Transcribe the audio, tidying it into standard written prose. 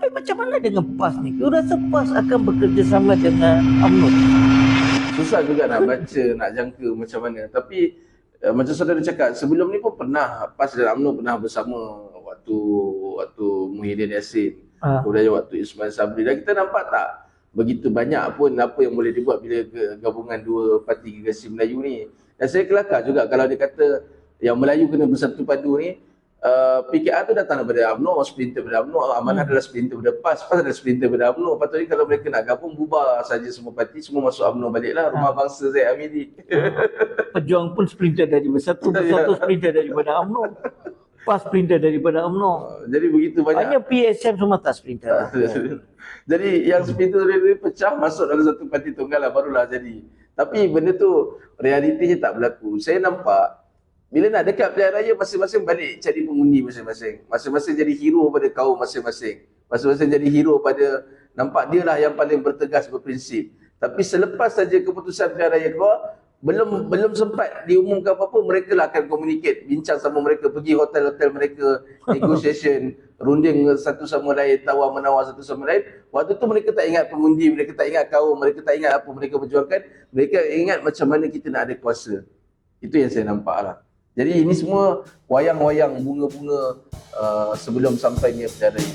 Tapi macam mana dengan PAS ni? You rasa PAS akan bekerjasama dengan UMNO? Susah juga nak baca, nak jangka macam mana. Tapi macam saudara cakap, sebelum ni pun pernah PAS dan UMNO pernah bersama waktu Muhyiddin Yassin, kemudian waktu Ismail Sabri, dan kita nampak tak begitu banyak pun apa yang boleh dibuat bila gabungan dua parti Gergasi Melayu ni. Dan saya kelakar juga kalau dia kata yang Melayu kena bersatu padu ni. PKR tu datang daripada UMNO, splinter daripada UMNO, Amanah adalah splinter daripada PAS, PAS adalah splinter daripada UMNO. Patutnya kalau mereka nak gabung, bubar saja semua parti, semua masuk UMNO baliklah. Rumah bangsa Zaid Hamidi. Pejuang pun splinter dari Bersatu, Bersatu splinter daripada UMNO, PAS splinter daripada UMNO. Jadi begitu banyak. Hanya PSM semua tak splinter. Jadi yang splinter dia pecah masuk dalam satu parti tunggal lah, barulah jadi. Tapi benda tu realitinya tak berlaku. Saya nampak bila nak dekat pilihan raya, masing-masing balik cari pengundi masing-masing. Masing-masing jadi hero pada kaum masing-masing. Masing-masing jadi hero pada, nampak dia lah yang paling bertegas, berprinsip. Tapi selepas saja keputusan pilihan raya keluar, belum sempat diumumkan apa-apa, mereka lah akan communicate, bincang sama mereka, pergi hotel-hotel mereka, negotiation, runding satu sama lain, tawar-menawar satu sama lain. Waktu tu mereka tak ingat pengundi, mereka tak ingat kaum, mereka tak ingat apa mereka perjuangkan. Mereka ingat macam mana kita nak ada kuasa. Itu yang saya nampak lah. Jadi ini semua wayang-wayang bunga-bunga sebelum sampainya pilihan raya.